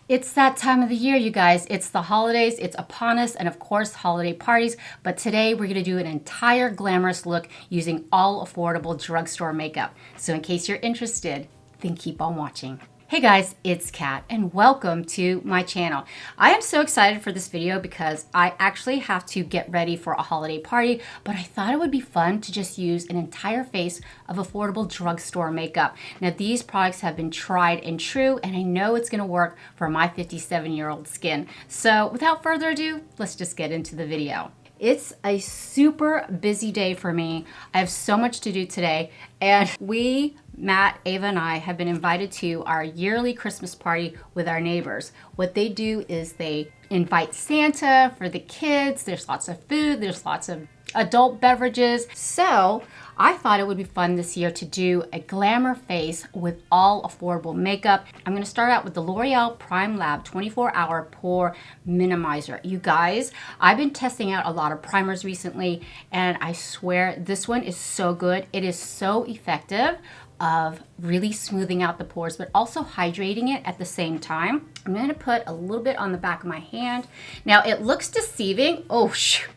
It's that time of the year, you guys. It's the holidays, it's upon us, and of course, holiday parties. But today we're gonna do an entire glamorous look using all affordable drugstore makeup. So in case you're interested, then keep on watching. Hey guys, it's Kat and welcome to my channel. I am so excited for this video because I actually have to get ready for a holiday party, but I thought it would be fun to just use an entire face of affordable drugstore makeup. Now these products have been tried and true, and I know it's gonna work for my 57-year-old skin. So without further ado, let's just get into the video. It's a super busy day for me. I have so much to do today, and Matt, Ava, and I have been invited to our yearly Christmas party with our neighbors. What they do is they invite Santa for the kids. There's lots of food, there's lots of adult beverages. So I thought it would be fun this year to do a glamour face with all affordable makeup. I'm gonna start out with the L'Oreal Prime Lab 24-Hour Pore Minimizer. You guys, I've been testing out a lot of primers recently, and I swear this one is so good. It is so effective of really smoothing out the pores, but also hydrating it at the same time. I'm gonna put a little bit on the back of my hand. Now it looks deceiving, oh shoot,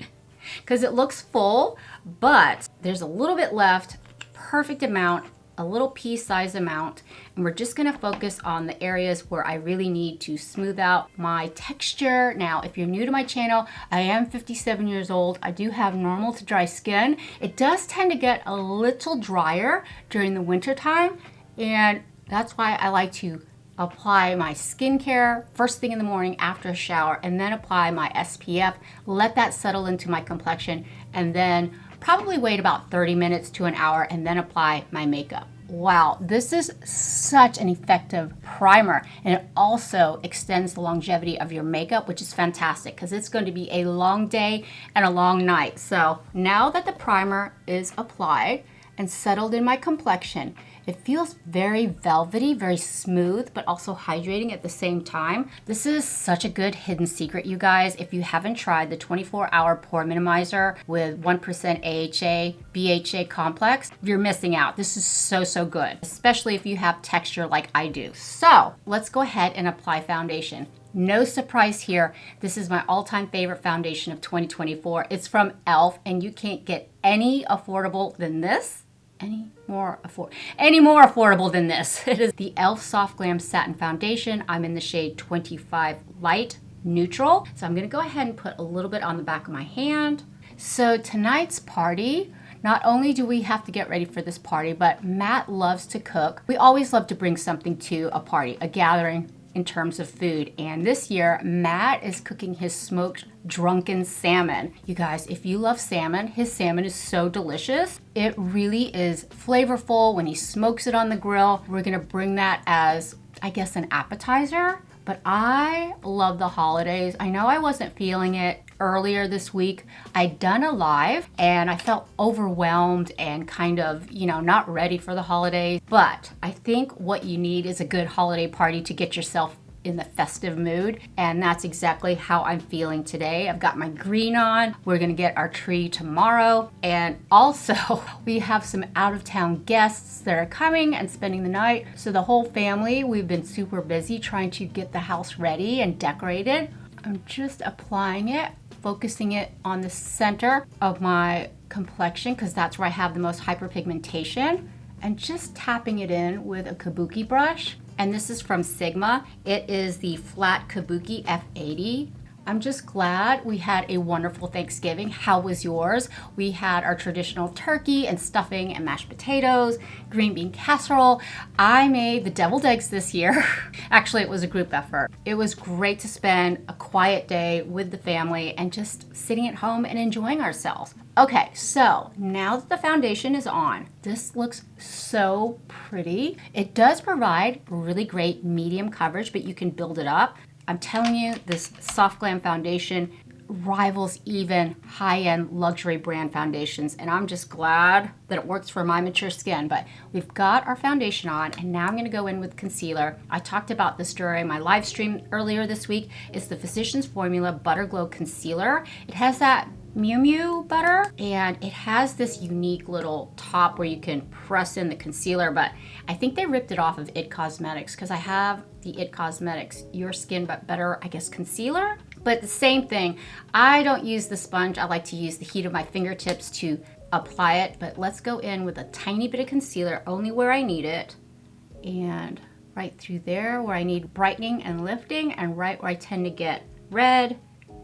because it looks full, but there's a little bit left, perfect amount, a little pea-sized amount, and we're just gonna focus on the areas where I really need to smooth out my texture. Now, if you're new to my channel, I am 57 years old. I do have normal to dry skin. It does tend to get a little drier during the winter time, and that's why I like to apply my skincare first thing in the morning after a shower, and then apply my SPF, let that settle into my complexion, and then probably wait about 30 minutes to an hour and then apply my makeup. Wow, this is such an effective primer, and it also extends the longevity of your makeup, which is fantastic because it's going to be a long day and a long night. So now that the primer is applied and settled in my complexion, it feels very velvety, very smooth, but also hydrating at the same time. This is such a good hidden secret, you guys. If you haven't tried the 24-Hour Pore Minimizer with 1% AHA, BHA complex, you're missing out. This is so good, especially if you have texture like I do. So let's go ahead and apply foundation. No surprise here, this is my all-time favorite foundation of 2024. It's from e.l.f. and you can't get any affordable than this. Any more affordable than this. It is the e.l.f. Soft Glam Satin Foundation. I'm in the shade 25 Light Neutral. So I'm gonna go ahead and put a little bit on the back of my hand. So tonight's party, not only do we have to get ready for this party, but Matt loves to cook. We always love to bring something to a party, a gathering in terms of food. And this year, Matt is cooking his smoked drunken salmon. You guys, if you love salmon, his salmon is so delicious. It really is flavorful when he smokes it on the grill. We're gonna bring that as, I guess, an appetizer. But I love the holidays. I know I wasn't feeling it earlier this week. I'd done a live and I felt overwhelmed and kind of, not ready for the holidays. But I think what you need is a good holiday party to get yourself in the festive mood, and that's exactly how I'm feeling today. I've got my green on. We're gonna get our tree tomorrow, and also we have some out-of-town guests that are coming and spending the night. So the whole family, we've been super busy trying to get the house ready and decorated. I'm just applying it, focusing it on the center of my complexion because that's where I have the most hyperpigmentation, and just tapping it in with a kabuki brush. And this is from Sigma. It is the flat kabuki F80. I'm just glad we had a wonderful Thanksgiving. How was yours? We had our traditional turkey and stuffing and mashed potatoes, green bean casserole. I made the deviled eggs this year. Actually, it was a group effort. It was great to spend a quiet day with the family and just sitting at home and enjoying ourselves. Okay, so now that the foundation is on, this looks so pretty. It does provide really great medium coverage, but you can build it up. I'm telling you, this Soft Glam foundation rivals even high-end luxury brand foundations, and I'm just glad that it works for my mature skin. But we've got our foundation on, and now I'm gonna go in with concealer. I talked about this during my live stream earlier this week. It's the Physicians Formula Butter Glow Concealer. It has that Miu Miu butter, and it has this unique little top where you can press in the concealer, but I think they ripped it off of It Cosmetics because I have the It Cosmetics Your Skin But Better, I guess, concealer. But the same thing, I don't use the sponge. I like to use the heat of my fingertips to apply it, but let's go in with a tiny bit of concealer, only where I need it, and right through there where I need brightening and lifting, and right where I tend to get red,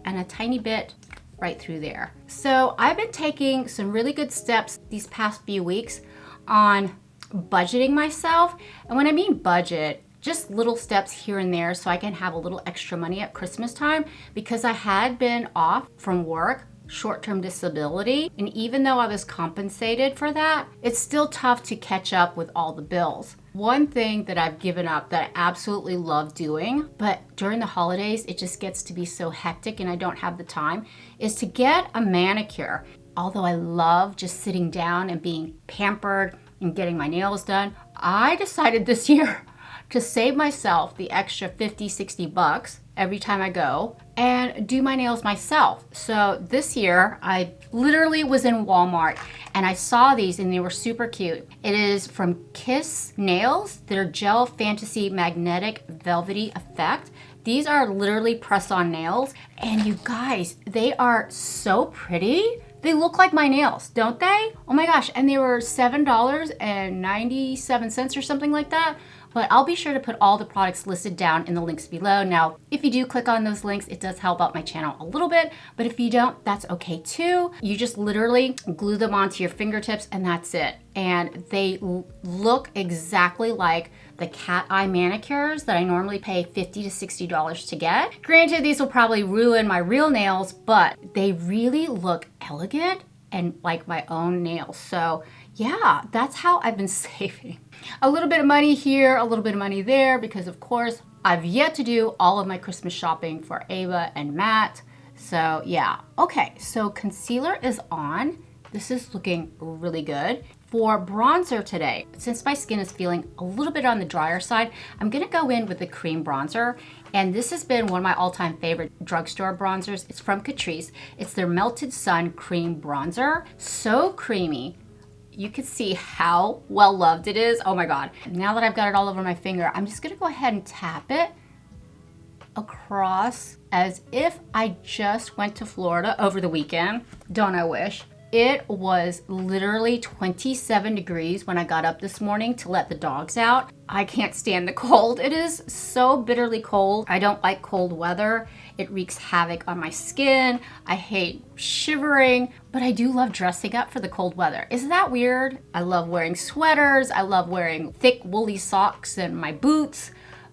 and a tiny bit right through there. So I've been taking some really good steps these past few weeks on budgeting myself. And when I mean budget, just little steps here and there so I can have a little extra money at Christmas time, because I had been off from work, short-term disability, and even though I was compensated for that, it's still tough to catch up with all the bills. One thing that I've given up that I absolutely love doing, but during the holidays it just gets to be so hectic and I don't have the time, is to get a manicure. Although I love just sitting down and being pampered and getting my nails done, I decided this year to save myself the extra 50, 60 bucks every time I go and do my nails myself. So this year I literally was in Walmart and I saw these and they were super cute. It is from Kiss Nails, their Gel Fantasy Magnetic Velvety Effect. These are literally press-on nails, and you guys, they are so pretty. They look like my nails, don't they? Oh my gosh, and they were $7.97 or something like that. But I'll be sure to put all the products listed down in the links below. Now, if you do click on those links, it does help out my channel a little bit, but if you don't, that's okay too. You just literally glue them onto your fingertips and that's it. And they look exactly like the cat eye manicures that I normally pay $50 to $60 to get. Granted, these will probably ruin my real nails, but they really look elegant and like my own nails. So yeah, that's how I've been saving. A little bit of money here, a little bit of money there, because of course, I've yet to do all of my Christmas shopping for Ava and Matt. So yeah, okay, so concealer is on. This is looking really good. For bronzer today, since my skin is feeling a little bit on the drier side, I'm gonna go in with the cream bronzer. And this has been one of my all-time favorite drugstore bronzers. It's from Catrice. It's their Melted Sun Cream Bronzer. So creamy. You can see how well loved it is. Oh my God. Now that I've got it all over my finger, I'm just gonna go ahead and tap it across as if I just went to Florida over the weekend. Don't I wish? It was literally 27 degrees when I got up this morning to let the dogs out. I can't stand the cold. It is so bitterly cold. I don't like cold weather. It wreaks havoc on my skin. I hate shivering, but I do love dressing up for the cold weather. Isn't that weird? I love wearing sweaters. I love wearing thick woolly socks and my boots.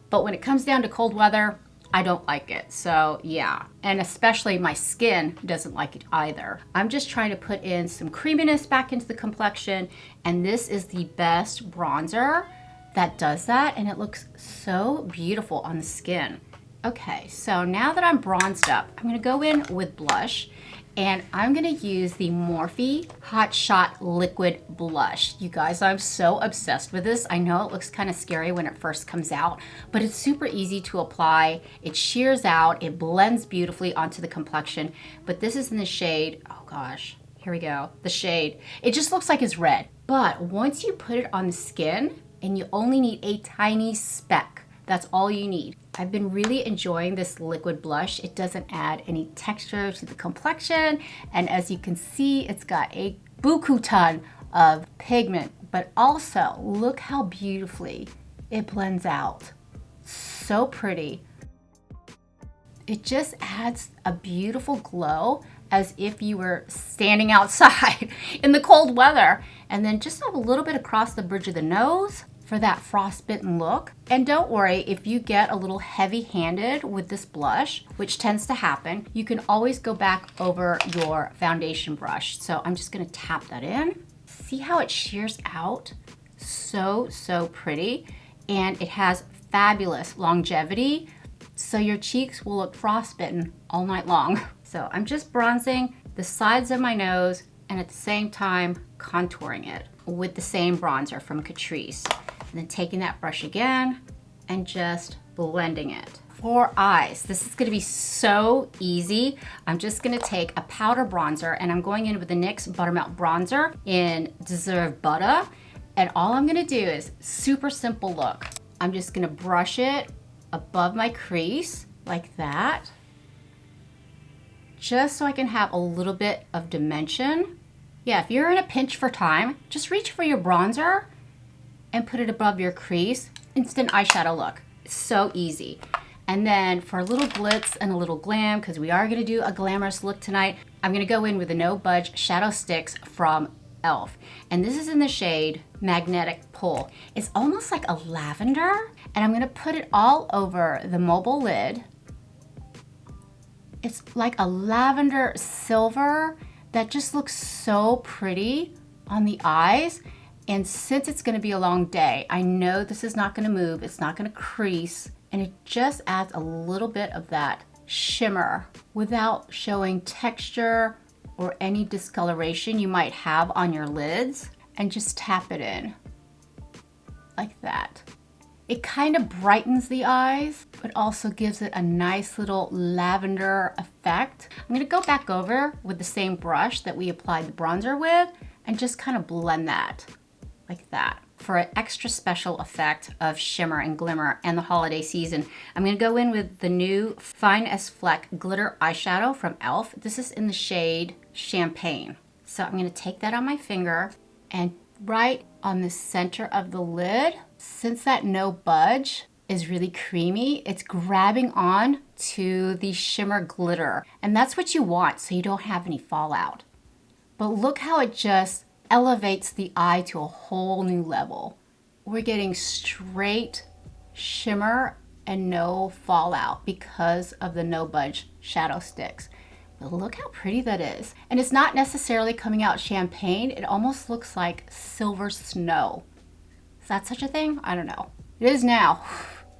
But when it comes down to cold weather, I don't like it. So yeah, and especially my skin doesn't like it either. I'm just trying to put in some creaminess back into the complexion, and this is the best bronzer that does that, and it looks so beautiful on the skin. Okay, so now that I'm bronzed up, I'm gonna go in with blush, and I'm gonna use the Morphe Hot Shot Liquid Blush. You guys, I'm so obsessed with this. I know it looks kind of scary when it first comes out, but it's super easy to apply. It shears out, it blends beautifully onto the complexion, but this is in the shade, oh gosh, here we go, the shade. It just looks like it's red, but once you put it on the skin, and you only need a tiny speck, that's all you need. I've been really enjoying this liquid blush. It doesn't add any texture to the complexion. And as you can see, it's got a buku ton of pigment, but also look how beautifully it blends out. So pretty. It just adds a beautiful glow as if you were standing outside in the cold weather. And then just a little bit across the bridge of the nose for that frostbitten look. And don't worry, if you get a little heavy-handed with this blush, which tends to happen, you can always go back over your foundation brush. So I'm just gonna tap that in. See how it shears out? So, so pretty. And it has fabulous longevity, so your cheeks will look frostbitten all night long. So I'm just bronzing the sides of my nose and at the same time contouring it with the same bronzer from Catrice. And then taking that brush again and just blending it. For eyes, this is gonna be so easy. I'm just gonna take a powder bronzer and I'm going in with the NYX Buttermelt Bronzer in Deserve Butter. And all I'm gonna do is super simple look. I'm just gonna brush it above my crease like that, just so I can have a little bit of dimension. Yeah, if you're in a pinch for time, just reach for your bronzer and put it above your crease. Instant eyeshadow look. It's so easy. And then for a little glitz and a little glam, because we are gonna do a glamorous look tonight, I'm gonna go in with the No Budge Shadow Sticks from e.l.f. And this is in the shade Magnetic Pull. It's almost like a lavender, and I'm gonna put it all over the mobile lid. It's like a lavender silver that just looks so pretty on the eyes. And since it's gonna be a long day, I know this is not gonna move, it's not gonna crease, and it just adds a little bit of that shimmer without showing texture or any discoloration you might have on your lids. And just tap it in like that. It kind of brightens the eyes, but also gives it a nice little lavender effect. I'm gonna go back over with the same brush that we applied the bronzer with and just kind of blend that like that. For an extra special effect of shimmer and glimmer and the holiday season, I'm gonna go in with the new Fine as Fleck glitter eyeshadow from e.l.f. This is in the shade Champagne. So I'm gonna take that on my finger and right on the center of the lid, since that No Budge is really creamy, it's grabbing on to the shimmer glitter. And that's what you want so you don't have any fallout. But look how it just elevates the eye to a whole new level. We're getting straight shimmer and no fallout because of the No Budge shadow sticks. But look how pretty that is. And it's not necessarily coming out champagne, it almost looks like silver snow. Is that such a thing? I don't know. It is now.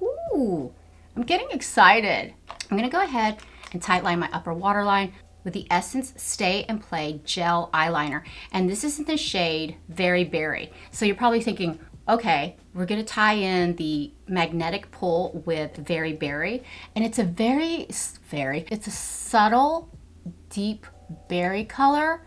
Ooh, I'm getting excited. I'm gonna go ahead and tightline my upper waterline with the Essence Stay and Play Gel Eyeliner. And this is in the shade Very Berry. So you're probably thinking, okay, we're gonna tie in the Magnetic Pull with Very Berry. And it's a subtle, deep berry color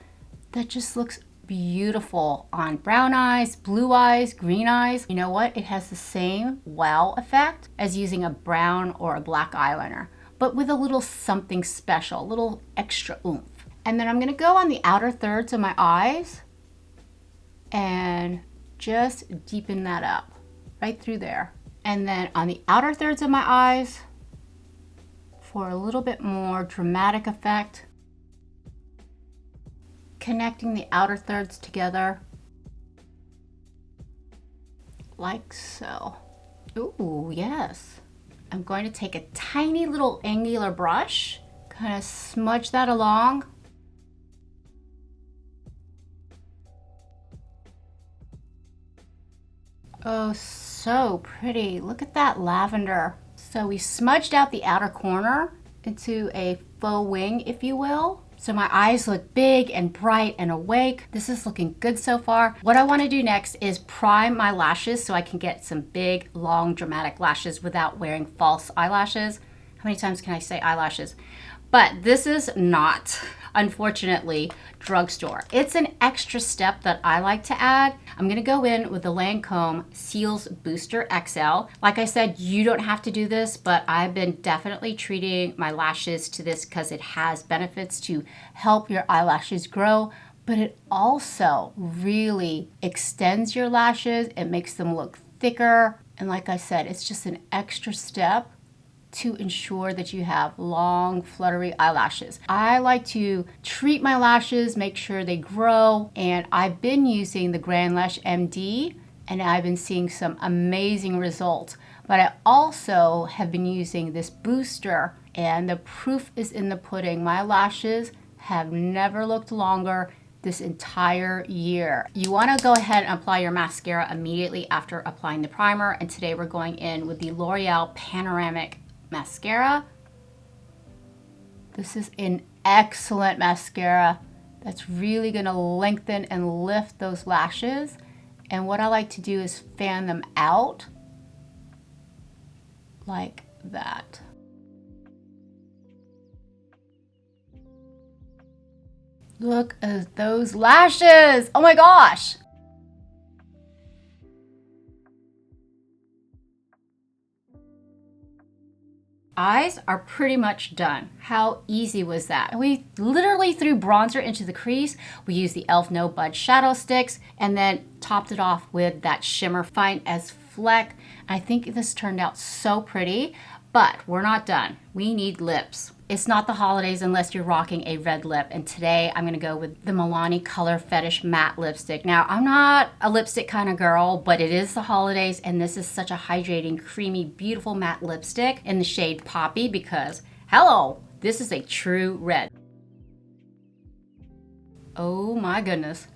that just looks beautiful on brown eyes, blue eyes, green eyes. You know what? It has the same wow effect as using a brown or a black eyeliner, but with a little something special, a little extra oomph. And then I'm gonna go on the outer thirds of my eyes and just deepen that up right through there. And then on the outer thirds of my eyes, for a little bit more dramatic effect, connecting the outer thirds together like so. Ooh, yes. I'm going to take a tiny little angular brush, kind of smudge that along. Oh, so pretty. Look at that lavender. So we smudged out the outer corner into a faux wing, if you will. So my eyes look big and bright and awake. This is looking good so far. What I want to do next is prime my lashes so I can get some big, long, dramatic lashes without wearing false eyelashes. How many times can I say eyelashes? But this is not, unfortunately, Drugstore. It's an extra step that I like to add. I'm gonna go in with the Lancome Seals Booster XL. Like I said, you don't have to do this, but I've been definitely treating my lashes to this because it has benefits to help your eyelashes grow, but it also really extends your lashes. It makes them look thicker. And like I said, it's just an extra step to ensure that you have long, fluttery eyelashes. I like to treat my lashes, make sure they grow, and I've been using the Grand Lash MD, and I've been seeing some amazing results. But I also have been using this booster, and the proof is in the pudding. My lashes have never looked longer this entire year. You wanna go ahead and apply your mascara immediately after applying the primer, and today we're going in with the L'Oreal Panoramic Mascara. This is an excellent mascara that's really gonna lengthen and lift those lashes. And what I like to do is fan them out like that. Look at those lashes. Oh my gosh. Eyes are pretty much done. How easy was that? We literally threw bronzer into the crease. We used the e.l.f. No Budge shadow sticks and then topped it off with that shimmer fine as fleck. I think this turned out so pretty, but we're not done. We need lips. It's not the holidays unless you're rocking a red lip, and today I'm gonna go with the Milani Color Fetish Matte Lipstick. Now, I'm not a lipstick kind of girl, but it is the holidays, and this is such a hydrating, creamy, beautiful matte lipstick in the shade Poppy because, hello, this is a true red. Oh my goodness.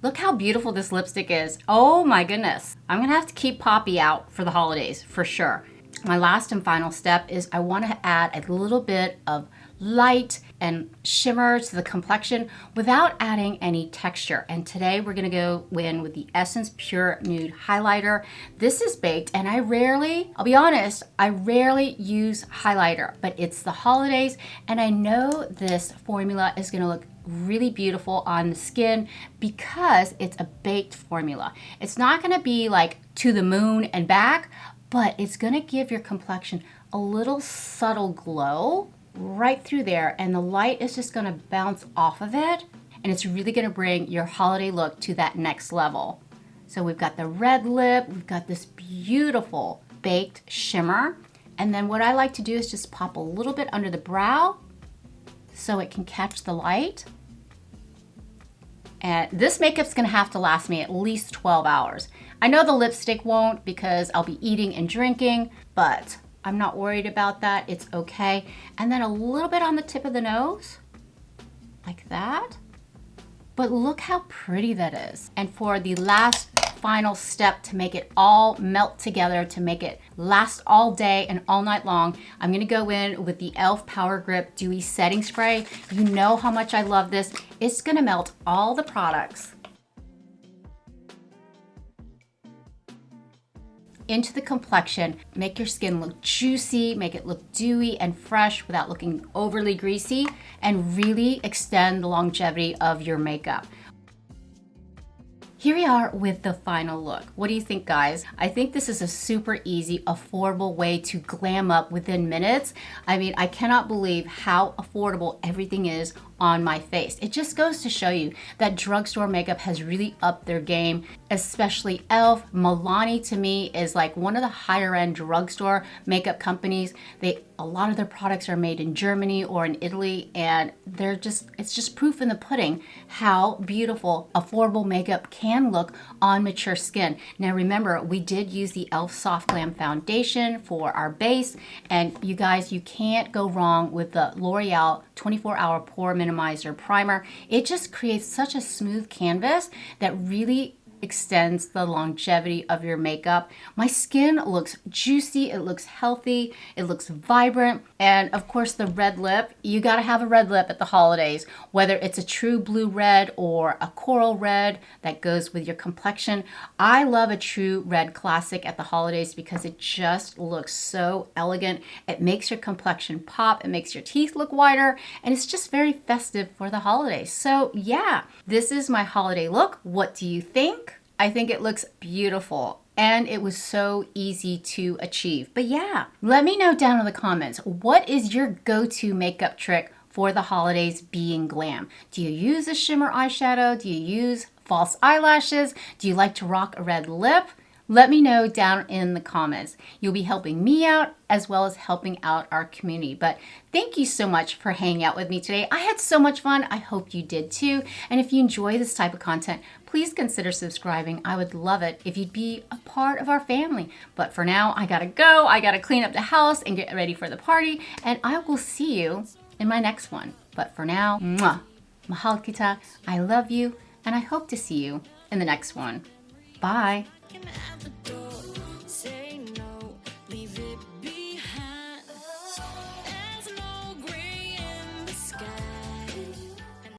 Look how beautiful this lipstick is. Oh my goodness. I'm gonna have to keep Poppy out for the holidays for sure. My last and final step is I wanna add a little bit of light and shimmer to the complexion without adding any texture. And today we're gonna go in with the Essence Pure Nude Highlighter. This is baked, and I'll be honest, I rarely use highlighter, but it's the holidays, and I know this formula is gonna look really beautiful on the skin because it's a baked formula. It's not gonna be like to the moon and back, but it's gonna give your complexion a little subtle glow right through there, and the light is just gonna bounce off of it, and it's really gonna bring your holiday look to that next level. So we've got the red lip, we've got this beautiful baked shimmer, and then what I like to do is just pop a little bit under the brow so it can catch the light. And this makeup's gonna have to last me at least 12 hours. I know the lipstick won't because I'll be eating and drinking, but I'm not worried about that, it's okay. And then a little bit on the tip of the nose, like that. But look how pretty that is. And for the last final step to make it all melt together, to make it last all day and all night long, I'm gonna go in with the e.l.f. Power Grip Dewy Setting Spray. You know how much I love this. It's gonna melt all the products into the complexion, make your skin look juicy, make it look dewy and fresh without looking overly greasy, and really extend the longevity of your makeup. Here we are with the final look. What do you think, guys? I think this is a super easy, affordable way to glam up within minutes. I mean, I cannot believe how affordable everything is on my face. It just goes to show you that drugstore makeup has really upped their game, especially e.l.f. Milani to me is like one of the higher end drugstore makeup companies. A lot of their products are made in Germany or in Italy, and it's just proof in the pudding how beautiful affordable makeup can look on mature skin. Now remember, we did use the e.l.f. Soft Glam Foundation for our base, and you guys, you can't go wrong with the L'Oreal 24-hour Pore Minimizer Primer. It just creates such a smooth canvas that really extends the longevity of your makeup. My skin looks juicy, it looks healthy, it looks vibrant, and of course the red lip, you gotta have a red lip at the holidays, whether it's a true blue red or a coral red that goes with your complexion. I love a true red classic at the holidays because it just looks so elegant. It makes your complexion pop, it makes your teeth look whiter, and it's just very festive for the holidays. So yeah, this is my holiday look. What do you think? I think it looks beautiful, and it was so easy to achieve. But yeah, let me know down in the comments, what is your go-to makeup trick for the holidays being glam? Do you use a shimmer eyeshadow? Do you use false eyelashes? Do you like to rock a red lip? Let me know down in the comments. You'll be helping me out as well as helping out our community. But thank you so much for hanging out with me today. I had so much fun. I hope you did too. And if you enjoy this type of content, please consider subscribing. I would love it if you'd be a part of our family. But for now, I gotta go. I gotta clean up the house and get ready for the party. And I will see you in my next one. But for now, mwah, mahal kita. I love you, and I hope to see you in the next one. Bye. Can I have a door?